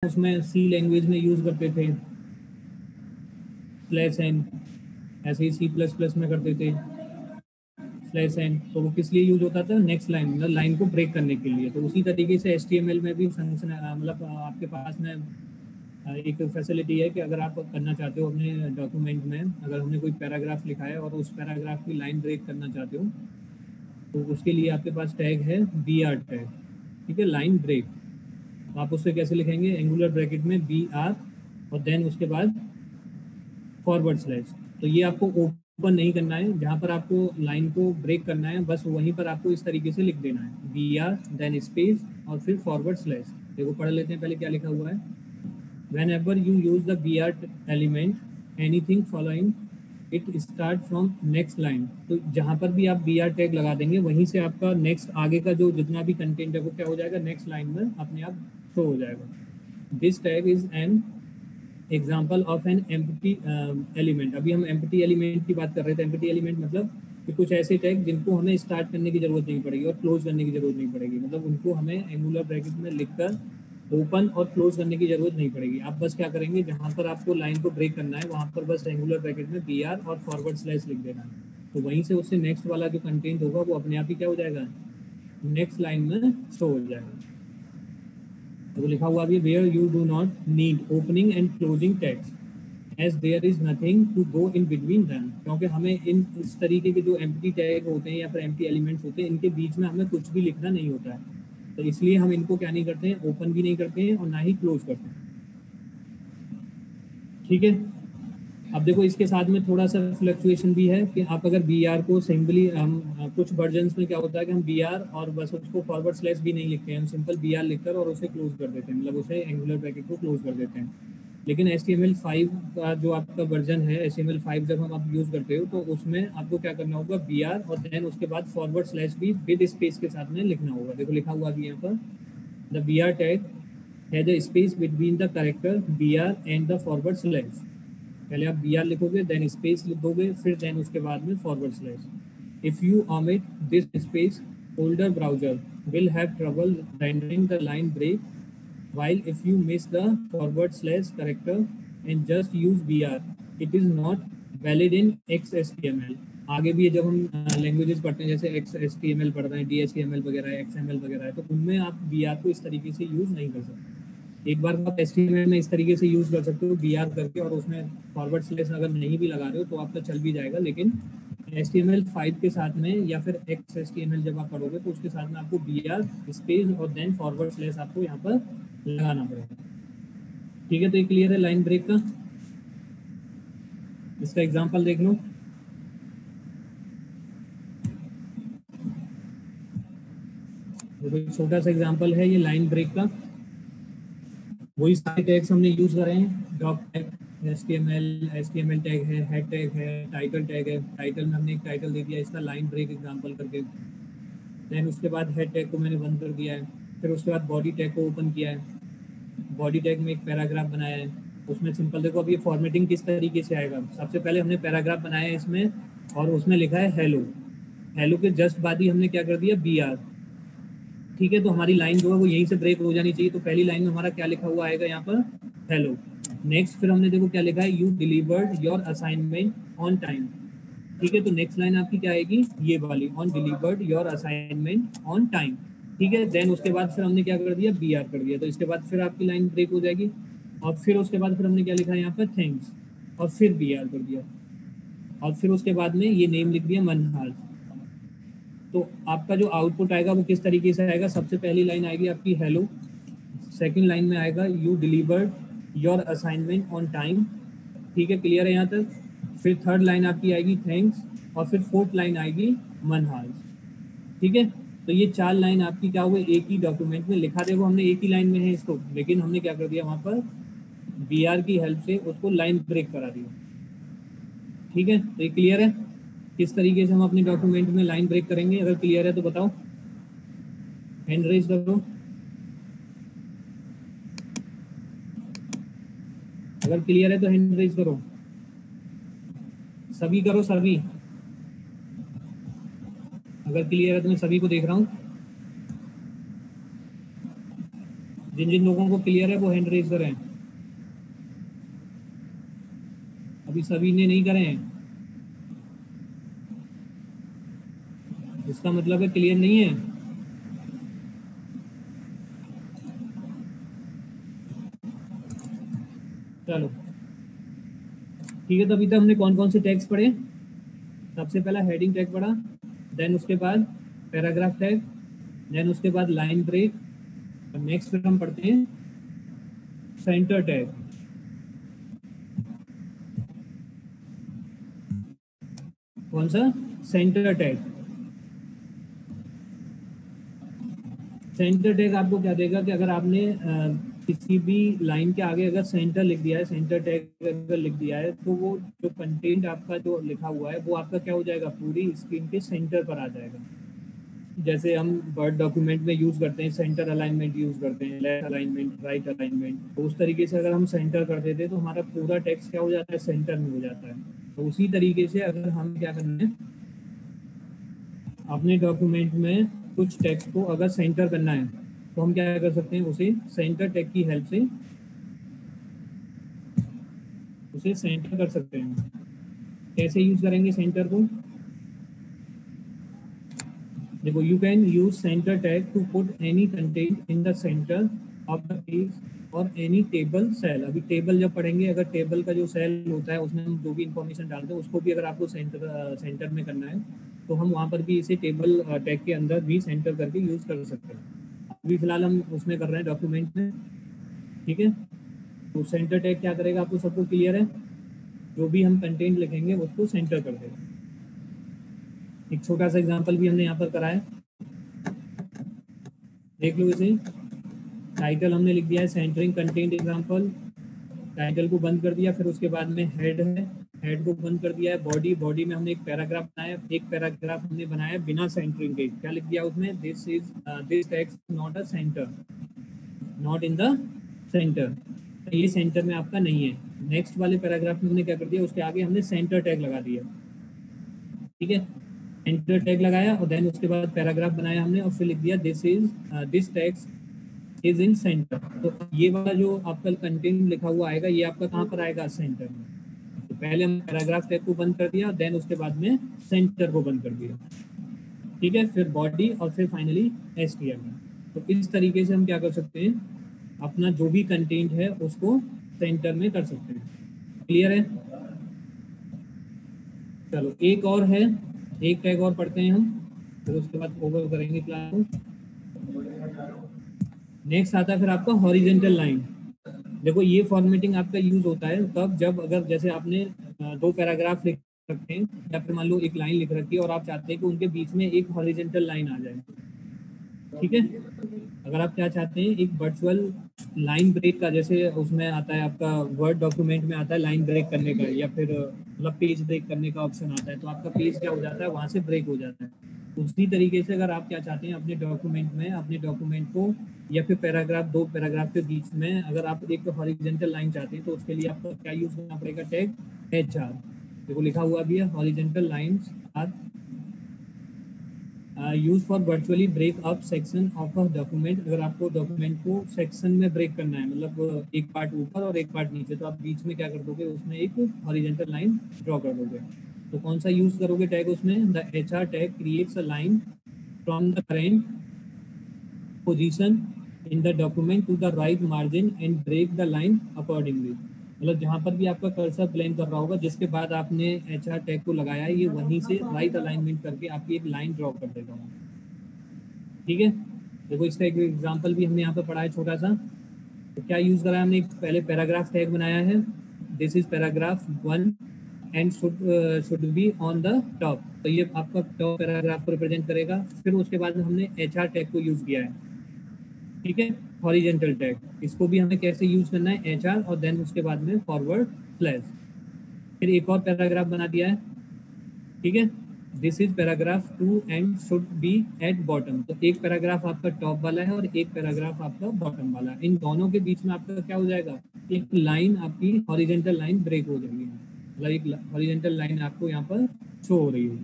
उसमें सी लैंग्वेज में यूज़ करते थे /n, ऐसे ही C++ में करते थे /n। तो वो किस लिए यूज होता था? नेक्स्ट लाइन, मतलब लाइन को ब्रेक करने के लिए। तो उसी तरीके से HTML में भी फंक्शन, मतलब आपके पास में एक फैसिलिटी है कि अगर आप करना चाहते हो अपने डॉक्यूमेंट में, अगर हमने कोई पैराग्राफ लिखा है और उस पैराग्राफ की लाइन ब्रेक करना चाहते हो, तो उसके लिए आपके पास टैग है BR टैग, ठीक है, लाइन ब्रेक। आप उससे कैसे लिखेंगे? एंगुलर ब्रैकेट में BR और देन उसके बाद /। तो ये आपको ओपन नहीं करना है, जहाँ पर आपको लाइन को ब्रेक करना है बस वहीं पर आपको इस तरीके से लिख देना है BR देन स्पेस और फिर /। देखो पढ़ लेते हैं पहले क्या लिखा हुआ है। Whenever you use the BR element, anything following it start from next line। तो जहाँ पर भी आप BR टैग लगा देंगे वहीं से आपका नेक्स्ट आगे का जो जितना भी कंटेंट है वो क्या हो जाएगा? नेक्स्ट लाइन में अपने आप शो हो जाएगा। This tag is an example of an empty element. अभी हम एम्प्टी एलिमेंट की बात कर रहे थे। एम्प्टी एलिमेंट मतलब कि कुछ ऐसे टैग जिनको हमें स्टार्ट करने की जरूरत नहीं पड़ेगी और क्लोज करने की जरूरत नहीं पड़ेगी, मतलब उनको हमें एंगुलर ब्रैकेट में लिखकर ओपन और क्लोज करने की जरूरत नहीं पड़ेगी। आप बस क्या करेंगे, जहाँ पर आपको लाइन को ब्रेक करना है वहाँ पर बस एंगुलर ब्रैकेट में BR और // लिख देना है। तो वहीं से उससे नेक्स्ट वाला जो कंटेंट होगा वो अपने आप ही क्या हो जाएगा? नेक्स्ट लाइन में शो हो जाएगा। तो लिखा हुआ भी where you do not need opening and closing tags as there is nothing to go in between them. क्योंकि हमें इन इस तरीके के जो एम्प्टी टैग होते हैं या फिर एम्प्टी एलिमेंट्स होते हैं, इनके बीच में हमें कुछ भी लिखना नहीं होता है। तो इसलिए हम इनको क्या नहीं करते हैं? ओपन भी नहीं करते हैं और ना ही क्लोज करते हैं, ठीक है। अब देखो इसके साथ में थोड़ा सा फ्लक्चुएशन भी है कि आप अगर BR को सिंपली हम कुछ वर्जन्स में क्या होता है कि हम BR और बस उसको // भी नहीं लिखते हैं, हम सिंपल BR लिखकर और उसे क्लोज कर देते हैं, मतलब उसे एंगुलर ब्रैकेट को क्लोज कर देते हैं। लेकिन HTML5 का जो आपका वर्जन है, HTML5 जब हम आप यूज़ करते हो तो उसमें आपको क्या करना होगा? BR और देन उसके बाद // भी विद स्पेस के साथ में लिखना होगा। देखो लिखा हुआ भी यहाँ पर, द BR टैग है the space between the character BR and the // पहले आप BR लिखोगे देन स्पेस लिख दोगे, फिर देन उसके बाद में // if you omit this space older browser will have trouble rendering the line break while if you miss the // character and just use BR it is not valid in XHTML। आगे भी जब हम languages पढ़ते हैं जैसे XHTML पढ़ रहे हैं, DHTML वगैरह है, XML वगैरह है, तो उनमें आप BR को इस तरीके से यूज़ नहीं कर सकते। एक बार आप HTML में इस तरीके से यूज़ कर सकते हो BR करके, और उसमें // अगर नहीं भी लगा रहे हो तो आपका चल भी जाएगा। लेकिन HTML5 के साथ में या फिर XHTML जब आप पढ़ोगे तो उसके साथ में आपको BR स्पेस और देन // आपको यहाँ पर लगाना पड़ेगा, ठीक है। तो ये क्लियर है लाइन ब्रेक का। इसका एग्जांपल देख लो। देखो छोटा सा एग्जांपल है ये लाइन ब्रेक का। वही सारे टैग्स हमने यूज करे हैं, डॉक टैग, HTML टैग है, हेड टैग है, टाइटल टैग है। टाइटल में हमने एक टाइटल दे दिया इसका लाइन ब्रेक एग्जांपल करके। देन उसके बाद हेड टैग को मैंने बंद कर दिया है। फिर उसके बाद बॉडी टैग को ओपन किया है, बॉडी टैग में एक पैराग्राफ बनाया है। उसमें सिंपल देखो अब ये फॉर्मेटिंग किस तरीके से आएगा। सबसे पहले हमने पैराग्राफ बनाया है इसमें और उसमें लिखा है हेलो। हेलो के जस्ट बाद ही हमने क्या कर दिया? BR, ठीक है। तो हमारी लाइन जो है वो यहीं से ब्रेक हो जानी चाहिए। तो पहली लाइन में हमारा क्या लिखा हुआ आएगा यहाँ पर? हेलो। नेक्स्ट फिर हमने देखो क्या लिखा है? You delivered your assignment on time, ठीक है। तो नेक्स्ट लाइन आपकी क्या आएगी? ये वाली, on delivered your assignment on time, ठीक है। देन उसके बाद फिर हमने क्या कर दिया? BR कर दिया। तो इसके बाद फिर आपकी लाइन ब्रेक हो जाएगी। और फिर उसके बाद फिर हमने क्या लिखा है यहाँ पर? थैंक्स, और फिर BR कर दिया। और फिर उसके बाद में ये नेम लिख दिया मनहाल। तो आपका जो आउटपुट आएगा वो किस तरीके से आएगा? सबसे पहली लाइन आएगी आपकी हेलो, सेकंड लाइन में आएगा you delivered your assignment on time, ठीक है। क्लियर है यहाँ तक? फिर थर्ड लाइन आपकी आएगी थैंक्स, और फिर फोर्थ लाइन आएगी मनहाल, ठीक है। तो ये 4 लाइन आपकी क्या हुए? एक ही डॉक्यूमेंट में लिखा। देखो हमने एक ही लाइन में है इसको, लेकिन हमने क्या कर दिया वहाँ पर? BR की हेल्प से उसको लाइन ब्रेक करा दिया, ठीक है। तो ये क्लियर है किस तरीके से हम अपने डॉक्यूमेंट में लाइन ब्रेक करेंगे? अगर क्लियर है तो बताओ, हैंड रेज करो। अगर क्लियर है तो हैंड रेज करो, सभी करो, सभी। अगर क्लियर है तो मैं सभी को देख रहा हूँ। जिन जिन लोगों को क्लियर है वो हैंड रेज करें। अभी सभी ने नहीं करे हैं, इसका मतलब है क्लियर नहीं है। चलो ठीक है, तो अभी तक हमने कौन कौन से टैग्स पढ़े? सबसे पहला हेडिंग टैग पढ़ा, देन उसके बाद पैराग्राफ टैग, देन उसके बाद लाइन ब्रेक, और नेक्स्ट फिर हम पढ़ते हैं सेंटर टैग। कौन सा? Centre tag. सेंटर टैग आपको क्या देगा कि अगर आपने किसी भी लाइन के आगे अगर सेंटर लिख दिया है, सेंटर टैग अगर लिख दिया है, तो वो जो कंटेंट आपका जो लिखा हुआ है वो आपका क्या हो जाएगा, पूरी स्क्रीन के सेंटर पर आ जाएगा। जैसे हम वर्ड डॉक्यूमेंट में यूज़ करते हैं, सेंटर अलाइनमेंट यूज़ करते हैं, लेफ्ट अलाइनमेंट, राइट अलाइनमेंट, तो उस तरीके से अगर हम सेंटर कर देते हैं तो हमारा पूरा टेक्स्ट क्या हो जाता है, सेंटर में हो जाता है। तो उसी तरीके से अगर हम क्या करना है, अपने डॉक्यूमेंट में कुछ टेक्स्ट को अगर सेंटर करना है तो हम क्या कर सकते हैं, उसे सेंटर टैग की हेल्प से उसे सेंटर कर सकते हैं। कैसे यूज़ करेंगे सेंटर को? देखो, you can use centre tag to put any content in the centre of the page और एनी टेबल सेल। अभी टेबल जब पढ़ेंगे, अगर टेबल का जो सेल होता है उसमें हम जो भी इंफॉर्मेशन डालते हैं उसको भी अगर आपको सेंटर में करना है तो हम वहाँ पर भी इसे टेबल टैग के अंदर भी सेंटर करके यूज़ कर सकते हैं। अभी फिलहाल हम उसमें कर रहे हैं डॉक्यूमेंट में, ठीक है। तो सेंटर टैग क्या करेगा, आपको सबको क्लियर है? जो भी हम कंटेंट लिखेंगे उसको सेंटर कर देगा। एक छोटा सा एग्जांपल भी हमने यहाँ पर कराया, देख लो इसे। टाइटल हमने लिख दिया है सेंटरिंग कंटेंट एग्जांपल, टाइटल को बंद कर दिया, फिर उसके बाद में हेड है, हेड को बंद कर दिया है। बॉडी, बॉडी में हमने एक पैराग्राफ बनाया, एक पैराग्राफ हमने बनाया बिना सेंटरिंग के। क्या लिख दिया उसमें, this text not a centre, not in the centre, ये सेंटर में आपका नहीं है। नेक्स्ट वाले पैराग्राफ में हमने क्या कर दिया, उसके आगे हमने सेंटर टैग लगा दिया, ठीक है। सेंटर टैग लगाया और देन उसके बाद पैराग्राफ बनाया हमने और फिर लिख दिया this text is in centre. तो ये वाला जो आपका कंटेंट लिखा हुआ आएगा ये आपका कहाँ पर आएगा, सेंटर में। तो पहले हम पैराग्राफ टैग को बंद कर दिया, देन उसके बाद में सेंटर को बंद कर दिया, ठीक है। फिर बॉडी और फिर फाइनली HTML। तो इस तरीके से हम क्या कर सकते हैं, अपना जो भी कंटेंट है उसको सेंटर में कर सकते हैं। क्लियर है? चलो एक और है, एक टैग और पढ़ते हैं हम, फिर उसके बाद ओवर करेंगे क्लास को। नेक्स्ट आता है फिर आपका हॉरिजेंटल लाइन। देखो ये फॉर्मेटिंग आपका यूज होता है तब जब, अगर जैसे आपने दो पैराग्राफ लिख रखे हैं या फिर मान लो एक लाइन लिख रखी है और आप चाहते हैं कि उनके बीच में एक हॉरिजेंटल लाइन आ जाए, ठीक है। अगर आप क्या चाहते हैं, एक वर्चुअल लाइन ब्रेक का, जैसे उसमें आता है आपका वर्ड डॉक्यूमेंट में आता है लाइन ब्रेक करने का, या फिर मतलब पेज ब्रेक करने का ऑप्शन आता है, तो आपका पेज क्या हो जाता है, वहाँ से ब्रेक हो जाता है। उसी तरीके से अगर आप क्या चाहते हैं अपने डॉक्यूमेंट में, अपने डॉक्यूमेंट को या फिर पैराग्राफ, दो पैराग्राफ के बीच में अगर आप एक हॉरिजेंटल लाइन चाहते हैं तो उसके लिए आपको क्या यूज करना पड़ेगा, टैग HR। देखो लिखा हुआ भी है, horizontal lines are use for virtually break up section of a document. अगर आपको डॉक्यूमेंट को सेक्शन में ब्रेक करना है, मतलब एक पार्ट ऊपर और एक पार्ट नीचे, तो आप बीच में क्या कर दोगे, उसमें एक हॉरिजेंटल लाइन ड्रॉ कर दोगे। तो कौन सा यूज करोगे टैग उसमें, the HR tag creates a line from the current position in the document to the right margin and break the line accordingly. मतलब जहाँ पर भी आपका कर्सर प्लेन कर रहा होगा, जिसके बाद आपने HR टैग को लगाया है, ये वहीं से राइट अलाइनमेंट करके आपकी एक लाइन ड्रॉ कर देगा, ठीक है। देखो इसका एक एग्जांपल भी हमने यहाँ पर पढ़ा है छोटा सा। तो क्या यूज़ करा है हमने, पहले पैराग्राफ टैग बनाया है, this is paragraph 1 and should be on the top. तो ये आपका टॉप पैराग्राफ को रिप्रेजेंट करेगा। फिर उसके बाद हमने HR टैग को यूज़ किया है, ठीक है, हॉरिजेंटल टैग। इसको भी हमें कैसे यूज़ करना है, HR और देन उसके बाद में फॉरवर्ड स्लैश। फिर एक और पैराग्राफ बना दिया है, ठीक है, this is paragraph 2 and should be at bottom. तो एक पैराग्राफ आपका टॉप वाला है और एक पैराग्राफ आपका बॉटम वाला है। इन दोनों के बीच में आपका क्या हो जाएगा, एक लाइन आपकी हॉरिजेंटल लाइन ब्रेक हो जाएगी, मतलब एक हॉरिजेंटल लाइन आपको यहाँ पर शो हो रही है।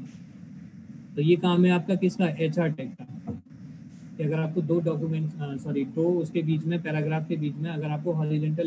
तो ये काम है आपका किसका, HR टैग का। कि अगर आपको दो डॉक्यूमेंट दो उसके बीच में पैराग्राफ के बीच में अगर आपको हॉरिजॉन्टल